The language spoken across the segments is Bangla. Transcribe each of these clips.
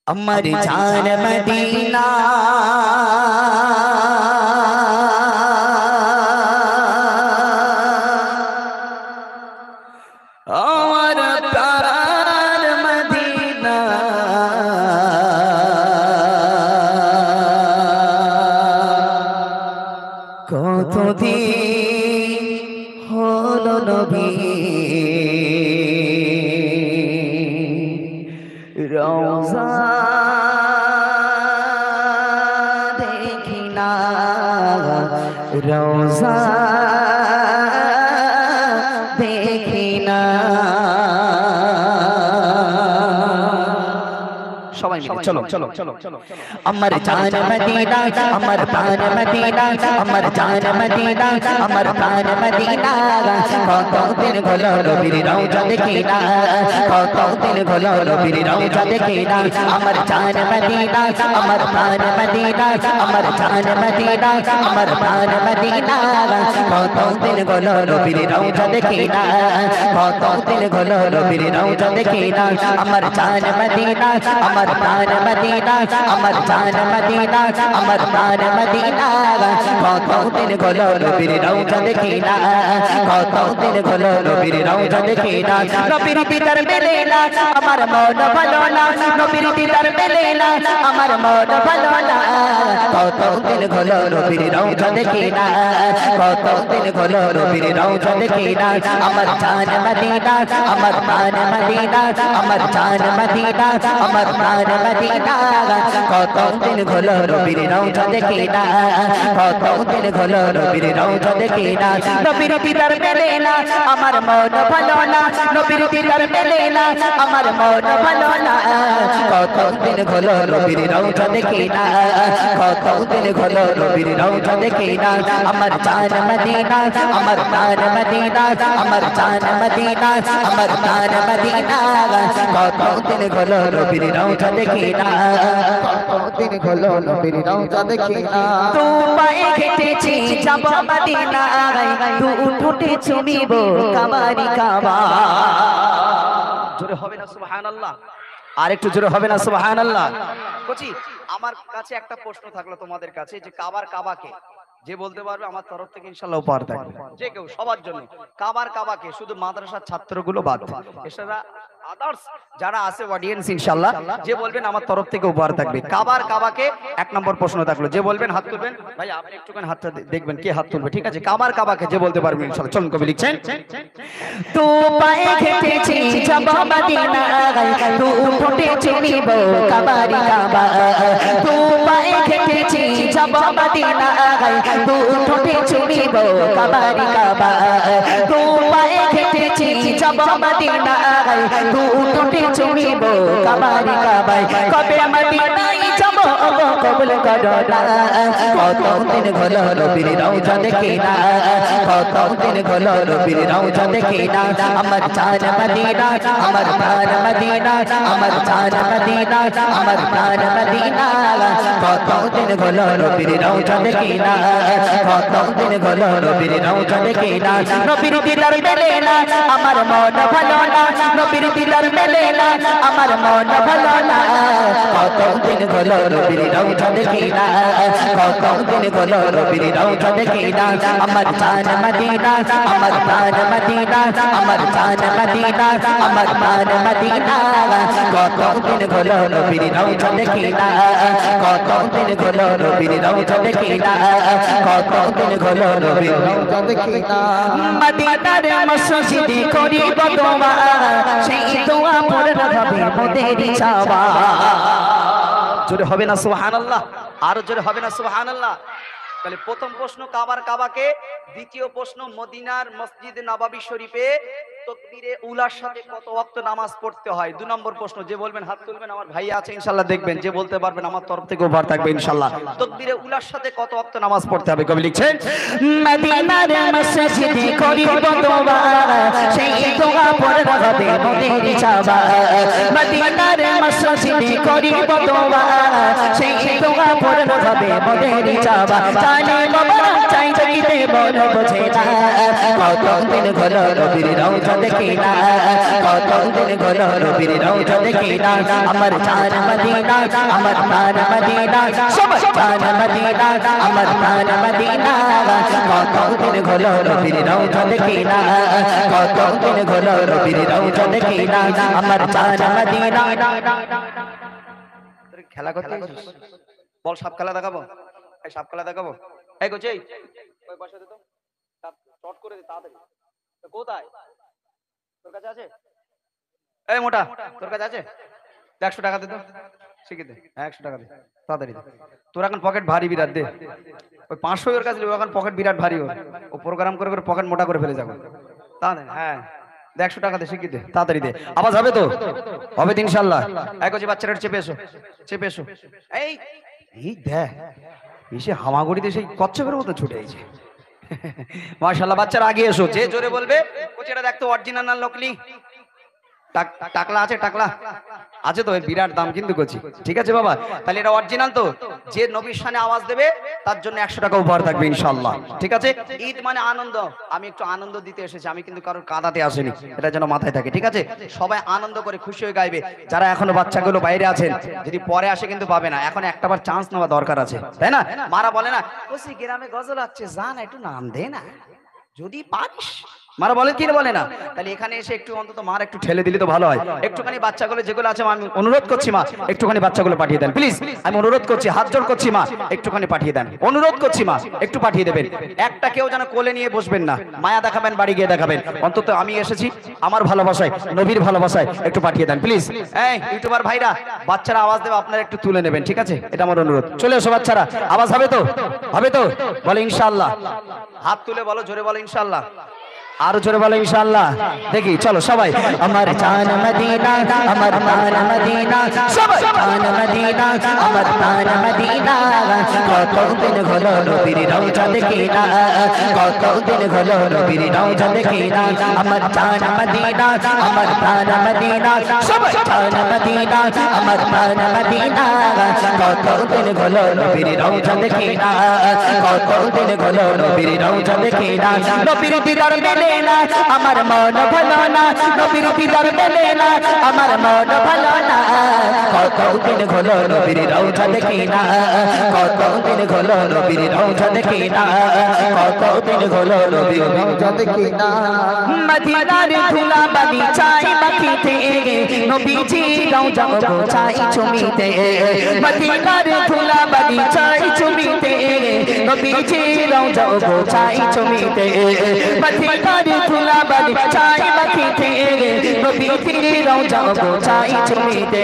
अमर जान मदीना अमर प्यार मदीना কতদিন হলো নবী রওজা দেখি না রওজা দেখি না সবাই মিলে চলো চলো চলো চলো अमर जान मदीना अमर प्राण मदीना अमर जान मदीना अमर प्राण मदीना कत दिन হলো নবীর রওজা দেখি না কত দিন হলো নবীর রওজা দেখি না अमर जान मदीना अमर प्राण मदीना अमर जान मदीना अमर प्राण मदीना কত দিন হলো নবীর রওজা দেখি না কত দিন হলো নবীর রওজা দেখি না अमर जान मदीना अमर प्राण मदीना अमर जान मदीना अमर प्राण मदीना কত দিন হলো নবীর রওজা দেখি না কত দিন হলো নবীর রওজা দেখি না নবীর দিদার মেলে না আমার মন ভালো না নবীর দিদার মেলে না আমার মন ভালো না কত দিন হলো নবীর রওজা দেখি না কত দিন হলো নবীর রওজা দেখি না আমার জান মদিনা আমার প্রাণ মদিনা আমার জান মদিনা আমার প্রাণ মদিনা কত দিন হলো নবীর রওজা দেখি না কত দিন হলো নবীর রওজা দেখি না নবীর দিদার মেলে না আমার মন ভালো না নবীর দিদার মেলে না আমার মন ভালো না কত দিন হলো নবীর রওজা দেখি না কত দিন হলো নবীর রওজা দেখি না আমার জান মদিনা আমার প্রাণ মদিনা আমার জান মদিনা আমার প্রাণ মদিনা কত দিন হলো নবীর রওজা দেখি না কত দিন হলো নবীর রওজা দেখি না তু পায়ে হেঁটেছি যাব মদিনায় তু উঠে চুমিব কাবারি কাবা জোরে হবে না সুবহানাল্লাহ আর একটু জোরে হবে না সুবহানাল্লাহ কোচি আমার কাছে একটা প্রশ্ন থাকলো তোমাদের কাছে যে কাবার কাবাকে যে বলতে পারবে আমার তরফ থেকে ইনশাআল্লাহ উপহার থাকবে যে কেউ সবার জন্য কাবার কাবাকে শুধু মাদ্রাসার ছাত্রগুলো বাদ এছাড়া আদার্স যারা আছে অডিয়েন্স ইনশাআল্লাহ যে বলবেন আমার তরফ থেকে উপহার থাকবে কাবার কাবাকে এক নম্বর প্রশ্ন থাকলো যে বলবেন হাত তুলবেন ভাই আপনি একটুখানি হাতটা দেখবেন কে হাত তুলবে ঠিক আছে কাবার কাবাকে যে বলতে পারবেন ইনশাআল্লাহ চলুন কবি লিখছেন তু পায়ে হেঁটেছি যাব মদিনায় তু উঠে চুমিব কাবারি কাবা তু পায়ে হেঁটেছি যাব মদিনায় তু উঠে চুমিব কাবারি কাবা তু পায়ে হেঁটেছি যাব মদিনায় তু উঠে চুমিব কাবারি কাবা কবে মদিনায় যাব কবুল করো না কত দিন হলো নবীর রওজা দেখি না কত দিন হলো নবীর রওজা দেখি না আমার জান মদিনা আমার প্রাণ মদিনা আমার জান মদিনা আমার প্রাণ মদিনা কত দিন হলো নবীর রওজা দেখি না কত দিন হলো নবীর রওজা দেখি না নবীর দিদার মেলে না আমার মন ভালো না নবীর দিদার মেলে না আমার মন ভালো না কত দিন হলো নবীর রওজা দেখি না কত দিন হলো নবীর রওজা দেখি না আমার জান মদিনা আমার প্রাণ মদিনা আমার জান মদিনা আমার প্রাণ মদিনা কত দিন হলো নবীর রওজা দেখি না কত দিন হলো নবীর রওজা দেখি না কত দিন হলো নবীর রওজা দেখি না মদিনার মসজিদে করিব দোয়া সেই দোয়া পড়ে হবে মোদের চাওয়া জোরে হবে না সুবহানাল্লাহ আর জোরে হবে না সুবহানাল্লাহ তাহলে প্রথম প্রশ্ন কাবার কাবাকে দ্বিতীয় প্রশ্ন মদিনার মসজিদ নববী শরীফে তাকবীরে উলার সাথে কত ওয়াক্ত নামাজ পড়তে হয় দুই নম্বর প্রশ্ন যে বলবেন হাত তুলবেন আমার ভাই আছে ইনশাআল্লাহ দেখবেন যে বলতে পারবেন আমার তরফ থেকে উপহার থাকবে ইনশাআল্লাহ তাকবীরে উলার সাথে কত ওয়াক্ত নামাজ পড়তে হবে কবি লিখছেন মদিনার মসজিদে করিব দোয়া সেই দোয়া পড়ে হবে মোদের চাওয়া মদিনার মসজিদে করিব দোয়া সেই দোয়া পড়ে হবে মোদের চাওয়া জানে মোবারক চাই চাইতে মন বোঝে না কতদিন হলো নবীর রওজা দেখি না কতদিন হলো নবীর রওজা দেখি না আমার জান মদিনা আমার প্রাণ মদিনা সবাই জান মদিনা আমার প্রাণ মদিনা কতদিন হলো নবীর রওজা দেখি না কতদিন হলো নবীর রওজা দেখি না আমার জান মদিনা খেলা করতে বল সাপ খেলা দেখাবো এই সাপ খেলা দেখাবো এই কোচ এই ওই বসা দে তো শর্ট করে দে তাড়াতাড়ি কোথায় তোর কাছে আছে এই মোটা তোর কাছে আছে 100 টাকা দে তো শিখে দে 100 টাকা দে তাড়াতাড়ি তোর এখন পকেট ভারী বিরাট দে ওই 500 এর কাছে এখন পকেট বিরাট ভারী ও প্রোগ্রাম করে করে পকেট মোটা করে ফেলে যাবে তাড়াতাড়ি হ্যাঁ 100 টাকা দে শিখে দে তাড়াতাড়ি দে আওয়াজ হবে তো হবে তো ইনশাআল্লাহ এই কোচ বাচ্চারা চেপে এসো এই দেখ এসে হামাগুড়িতে সেই কচ্ছপের মতো ছুটে এসেছে মাশাআল্লাহ বাচ্চারা আগে এসো যে জোরে বলবে কোচ এটা দেখতো অরিজিনাল না নকলি টাকলা আছে টাকলা আছে তো এর বিরাট দাম কিন্তু কোচি ঠিক আছে বাবা তাহলে এটা অরিজিনাল তো যে নবীর শানে আওয়াজ দেবে তার জন্য 100 টাকা উপহার থাকবে ইনশাআল্লাহ ঠিক আছে ঈদ মানে আনন্দ আমি একটু আনন্দ দিতে এসেছি আমি কিন্তু কারোর কাঁদাতে আসিনি এটা যেন মাথায় থাকে ঠিক আছে সবাই আনন্দ করে খুশি হয়ে গাইবে যারা এখনো বাচ্চাগুলো বাইরে আছেন যদি পরে আসে কিন্তু পাবে না এখন একটাবার চান্স নেওয়া দরকার আছে তাই না মারা বলে না কোসি গ্রামে গজল আছে জান একটু নাম দে না যদি পারিস মারা বলে কি বলে না তাহলে এখানে এসে একটু অন্তত মার একটু ঠেলে দিলে তো ভালো হয় একটুখানি বাচ্চাগুলো যেগুলো আছে আমি অনুরোধ করছি মা একটুখানি বাচ্চাগুলো পাঠিয়ে দেন প্লিজ আমি অনুরোধ করছি হাত জোড় করছি মা একটুখানি পাঠিয়ে দেন অনুরোধ করছি মা একটু পাঠিয়ে দেবেন একটা কেউ যেন কোলে নিয়ে বসবেন না মায়া দেখাবেন বাড়ি গিয়ে দেখাবেন অন্তত আমি এসেছি আমার ভালোবাসায় নবীর ভালোবাসায় একটু পাঠিয়ে দেন প্লিজ এই ইউটিউবার ভাইরা বাচ্চারা আওয়াজ দেবে আপনারা একটু তুলে নেবেন ঠিক আছে এটা আমার অনুরোধ চলে এসো বাচ্চারা আওয়াজ হবে তো বলে ইনশাআল্লাহ হাত তুলে বলো জোরে বলো ইনশাআল্লাহ আরো জোরে বলো ইনশাআল্লাহ দেখি চলো সবাই আমার জান মদিনা আমার প্রাণ মদিনা সবাই জান মদিনা আমার প্রাণ মদিনা কতদিন হলো নবীর রওজা দেখি না কতদিন হলো নবীর রওজা দেখি না আমার জান মদিনা আমার প্রাণ মদিনা সবাই জান মদিনা আমার প্রাণ মদিনা কতদিন হলো নবীর রওজা দেখি না কতদিন হলো নবীর রওজা দেখি না নবীর দিদার না আমার মন ভালো না নবীর দিদার মেলে না আমার মন ভালো না কতদিন হলো নবীর রওজা দেখি না কতদিন হলো নবীর রওজা দেখি না কতদিন হলো নবীর রওজা দেখি না মদিনার ধুলা বালি চাই মাখিতে নবীজি রওজা গো চাই চুমিতে মদিনার ধুলা বালি চাই চুমিতে নবীজি রওজা গো চাই চুমিতে মদিনার ধুলা বালি চাই মাখিতে নবীজি রওজা গো চাই চুমিতে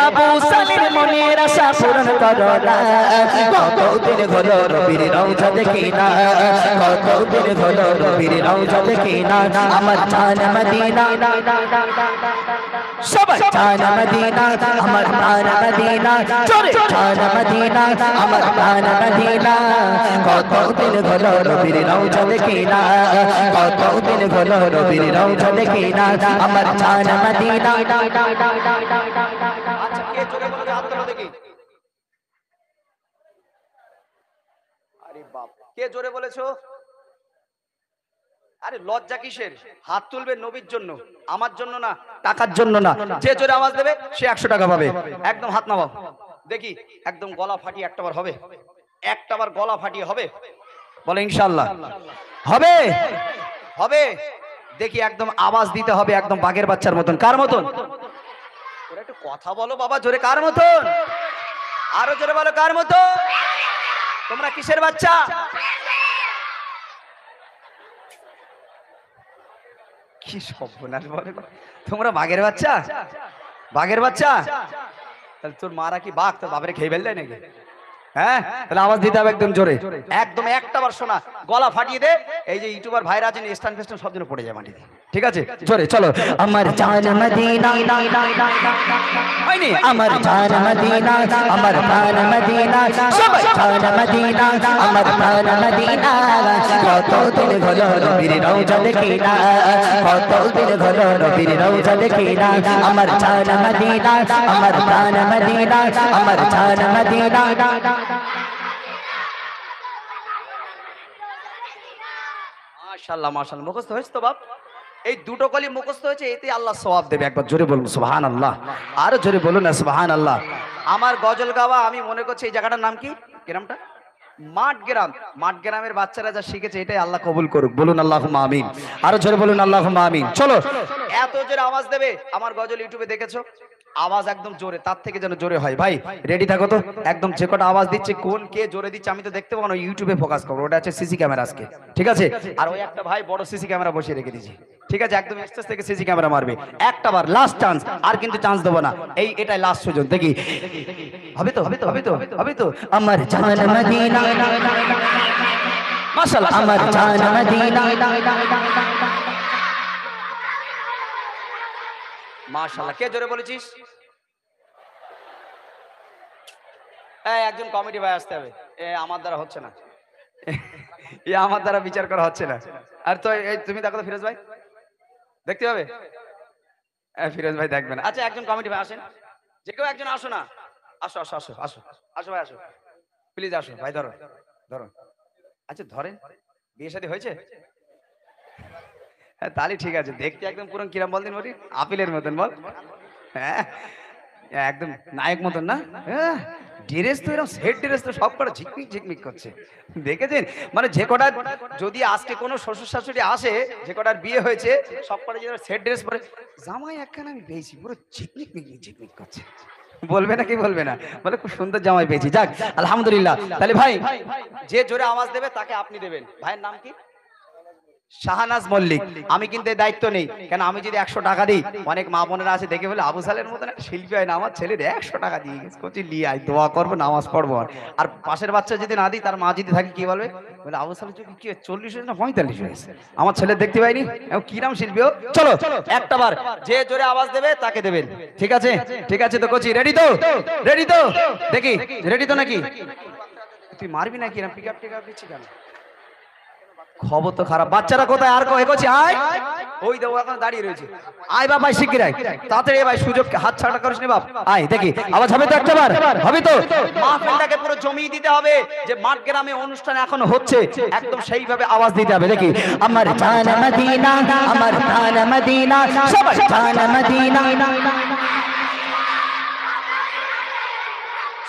আবু সালের মনের আশা পূরণ করো না কতদিন হলো নবীর রওজা দেখি না কতদিন হলো নবীর রওজা দেখি না আমার জান মদিনা সবাই জান মদিনা আমার প্রাণ মদিনা জোরে জান মদিনা আমার প্রাণ মদিনা কতদিন হলো নবীর রওজা দেখি না কতদিন হলো নবীর রওজা দেখি না আমার জান মদিনা আচ্ছা কে জোরে বলে হাত তোলো দেখি আরে বাপ কে জোরে বলেছো আরে লজ্জা কিসের হাত তুলবে নবীর জন্য আমার জন্য না টাকার জন্য না যে জোরে আওয়াজ দেবে সে 100 টাকা পাবে একদম হাত নামাও দেখি একদম গলা ফাটিয়ে একটাবার হবে একটাবার গলা ফাটিয়ে হবে বলে ইনশাআল্লাহ হবে হবে দেখি একদম আওয়াজ দিতে হবে একদম বাঘের বাচ্চার মতন কার মতন ওরা একটু কথা বলো বাবা জোরে কার মতন আরো জোরে বলো কার মতন তোমরা কিসের বাচ্চা কি সর্বনাশ বলে তোমরা বাঘের বাচ্চা বাঘের বাচ্চা তাহলে তোর মারা কি বাঘ তোর বাবারে খেয়ে ফেললে নাকি হ্যাঁ তাহলে আওয়াজ দিতে হবে একদম জোরে একদম একটাবার শোনা গলা ফাটিয়ে দে এই যে ইউটিউবার ভাইরা আছেন স্ট্যান্ড ফেস্টন সব জন পড়ে যায় মাটিতে ঠিক আছে জোরে চলো আমার জান মদিনা হয়নি আমার জান মদিনা আমার প্রাণ মদিনা সবাই জান মদিনা আমার প্রাণ মদিনা কতদিন হলো নবীর রওজা দেখি না কতদিন হলো নবীর রওজা দেখি না আমার জান মদিনা আমার প্রাণ মদিনা আমার জান মদিনা মাশাআল্লাহ মাশাআল্লাহ, মুখস্থ হয়েছে তো বাপ? এই দুটো কলি মুখস্থ হয়েছে, এতে আল্লাহ সওয়াব দেবে। একবার জোরে বলুন সুবহানাল্লাহ, আরো জোরে বলুন না সুবহানাল্লাহ। আমার গজল গাওয়া, আমি মনে করছি এই জায়গাটার নাম কি, গ্রামটা মাঠগ্রাম। মাঠগ্রামের বাচ্চারা যা শিখেছে এটাই আল্লাহ কবুল করুক, বলুন আল্লাহুম্মা আমিন। আরো জোরে বলুন আল্লাহুম্মা আমিন। চলো, এত জোরে আওয়াজ দেবে। আমার গজল ইউটিউবে দেখেছো, আওয়াজ একদম জোরে, তার থেকে যেন জোরে হয়। ভাই রেডি থাকো তো, একদম যে কটা আওয়াজ দিচ্ছে, কোন কে জোরে দিচ্ছে আমি তো দেখতে পাবো না, ইউটিউবে ফোকাস করবো, ওটা আছে সিসি ক্যামেরা আজকে, ঠিক আছে? আর ওই একটা ভাই বড় সিসি ক্যামেরা বসিয়ে রেখে দিয়েছি, ঠিক আছে? একদম স্টেজ থেকে সিসি ক্যামেরা মারবে, একটা বার লাস্ট চান্স, আর কিন্তু চান্স দেবো না, এটাই লাস্ট সুযোগ। দেখি হবে তো, হবে তো, হবে তো, হবে তো। আমার জান মদিনা, মাশাআল্লাহ, আমার জান মদিনা, মাশাআল্লাহ। কে জোরে বলেছিস? একজন কমিটি ভাই আসতে হবে, আমার দ্বারা হচ্ছে না, আমার দ্বারা বিচার করা হচ্ছে না। আর তো এই তুমি দেখো তো ফিরোজ ভাই, দেখতে হবে? ফিরোজ ভাই দেখবে না। আচ্ছা একজন কমিটি ভাই আসেন, যে কেউ একজন আসো না, আসো আসো আসো আসো আসো ভাই, আসো প্লিজ, আসো ভাই, ধরো ধরো। আচ্ছা ধরেন, বিয়ে শাদী হয়েছে? হ্যাঁ তাহলে ঠিক আছে, দেখতে একদম পুরো কিরাম বল দিন বলি, আপেলের মতন বল, হ্যাঁ একদম নায়ক মতন না? হ্যাঁ ড্রেস তো এরকম সেট ড্রেস তো সব কটা ঝিকমিক ঝিকমিক করছে, দেখেছেন? মানে যে কটা যদি আজকে কোনো শ্বশুর শাশুড়ি আসে, যে কটার বিয়ে হয়েছে সব কটা যেন সেট ড্রেস পরে, জামাই একখানা আমি পেয়েছি পুরো ঝিকমিক মিকমিক ঝিকমিক করছে, বলবে না কি বলবে না? বলে খুব সুন্দর জামাই পেয়েছি, যাক আলহামদুলিল্লাহ। তাহলে ভাই যে জোরে আওয়াজ দেবে তাকে আপনি দেবেন। ভাইয়ের নাম কি? শাহনাজ মল্লিক। আমি কিন্তু এই দায়িত্ব নেই, কেন আমি যদি 100 টাকা দিই, অনেক মা বোনেরা আছে দেখে বলে আবু সালের মতন একটা শিল্পী হয় না, আমার ছেলের 100 টাকা দিয়ে গেছে, কোচি নিয়ে আয়, দোয়া করবো, নামাজ পড়বো। আর পাশের বাচ্চা যদি না দিই, তার মা যদি থাকে কি বলবে, বলে আবু সালের চোখে কি 40 হয়েছে না 45 হয়েছে, আমার ছেলে দেখতে পাইনি, কি নাম শিল্পী ও? চলো একটা বার যে জোরে আওয়াজ দেবে তাকে দেবেন, ঠিক আছে? ঠিক আছে তো কোচি, রেডি তো? রেডি তো? দেখি রেডি তো নাকি? তুই মারবি নাকি? না পিক আপ টিক আপ দিচ্ছি কেন? খবর তো খারাপ। বাচ্চারা কোথায়? আর কই আয়, ওই দেখো এখন দাঁড়িয়ে রয়েছে। আয় বাপ, আয় শিগগির আয়, তাড়াতাড়ি ভাই, সুযোগ হাত ছাড়া করিস না বাপ, আয় দেখি আওয়াজ হবে তো একটা বার? হবে তো? মাহফিলটাকে পুরো জমিয়ে দিতে হবে, যে মাঠ গ্রামে অনুষ্ঠান এখন হচ্ছে, একদম সেইভাবে আওয়াজ দিতে হবে। দেখি আমার জান মদিনা, আমার প্রাণ মদিনা, সবাই জান মদিনা,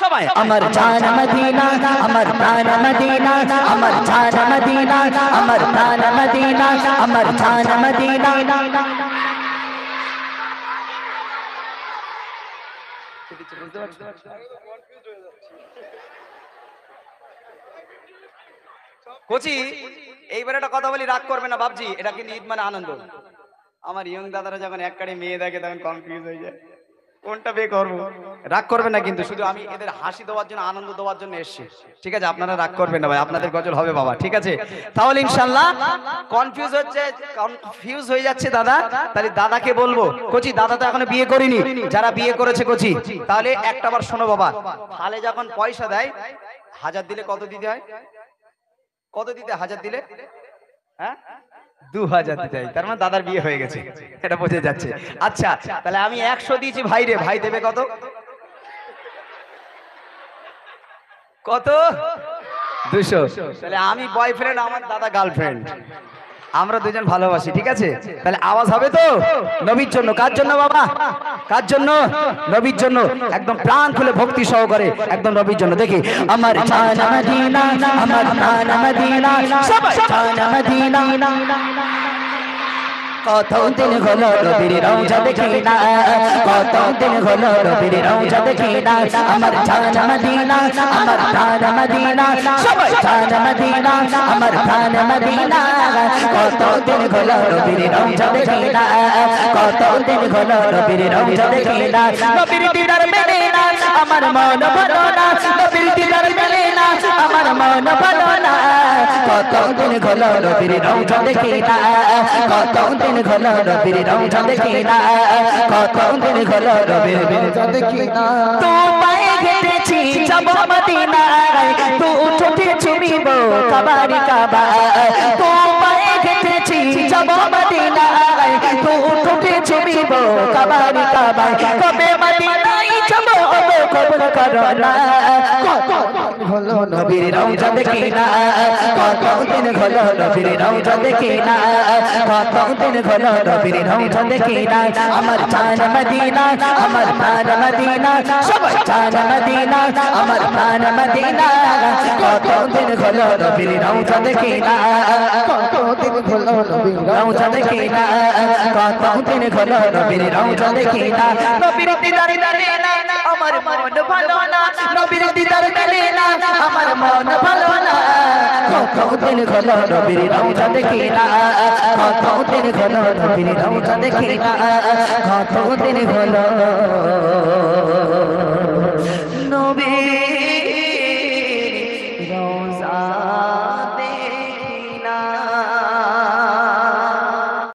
সবাই আমার জান মদিনা, আমার প্রাণ মদিনা, আমার জান মদিনা, আমার প্রাণ মদিনা, আমার জান মদিনা। কোচি এইবার একটা কথা বলি, রাগ করবে না বাবজি, এটা কিন্তু ঈদ মানে আনন্দ। আমার ইয়ং দাদারা যখন এক কাড়ে মেয়ে দেখে তখন কনফিউজ হয়ে যায়, কোনটা বে করবো। রাগ করবে না কিন্তু, শুধু আমি এদের হাসি দেওয়ার জন্য, আনন্দ দেওয়ার জন্য এসেছি, ঠিক আছে? আপনারা রাগ করবেন না ভাই, আপনাদের গজল হবে বাবা, ঠিক আছে? তাহলে ইনশাআল্লাহ কনফিউজ হয়ে যাচ্ছে দাদা, তাহলে দাদাকে বলবো, কোচি দাদা তো এখনো বিয়ে করিনি, যারা বিয়ে করেছে কোচি, তাহলে একটা বার শোনো বাবা, হালে যখন পয়সা দেয়, 1000 দিলে কত দিতে হয়? কত দিতে? 1000 দিলে, হ্যাঁ 2000 দিতে হয়, তার মানে দাদার বিয়ে হয়ে গেছে, এটা বোঝা যাচ্ছে। আচ্ছা তাহলে আমি 100 দিয়েছি ভাই রে, ভাই দেবে কত? কত? 200। তাহলে আমি বয়ফ্রেন্ড, আমার দাদা গার্লফ্রেন্ড, আমরা দুজন ভালোবাসি, ঠিক আছে? তাহলে আওয়াজ হবে তো? নবীর জন্য। কার জন্য বাবা? কার জন্য? নবীর জন্য, একদম প্রাণ খুলে ভক্তি সহকারে, একদম নবীর জন্য। দেখি আমার জান মদিনা, আমার প্রাণ মদিনা, সবাই জান মদিনা। কতদিন হলো নবীর রওজা দেখি না, কতদিন হলো নবীর রওজা দেখি না, আমার জান মদিনা, আমার প্রাণ মদিনা, সবাই জান মদিনা, আমার প্রাণ মদিনা। কতদিন হলো নবীর রওজা দেখি না, কতদিন হলো নবীর রওজা দেখি না, নবীর দিদার মেলে না, আমার মন ভালো না, নবীর দিদার মেলে না, আমার মন ভালো না। কতদিন হলো নবীর রওজা দেখি না, কতদিন হলো নবীর রওজা দেখি না, কতদিন হলো নবীর রওজা দেখি না। তোমায় ঘেরেছি যাব মদিনায়, তু ঠোঁটে চুমিব কাবারি কাবা। তোমায় ঘেরেছি যাব মদিনায়, তু ঠোঁটে চুমিব কাবারি কাবা। কবে মদিনায় যাব, কবুল করো না কতদিন হলো নবীর রওজা দেখি না কতদিন হলো নবীর রওজা দেখি না কতদিন হলো নবীর রওজা দেখি না আমার জান মদিনা আমার প্রাণ মদিনা সবাই জান মদিনা আমার প্রাণ মদিনা কতদিন হলো নবীর রওজা দেখি না কতদিন হলো নবীর রওজা দেখি না কতদিন হলো নবীর রওজা দেখি না নবীর দিদার দিলে না আমার মন ভালো না নবীর দিদার দিলে না আমার মন ভালো না কতদিন হলো নবীর রওজা দেখি না কতদিন হলো নবীর রওজা দেখি না কতদিন হলো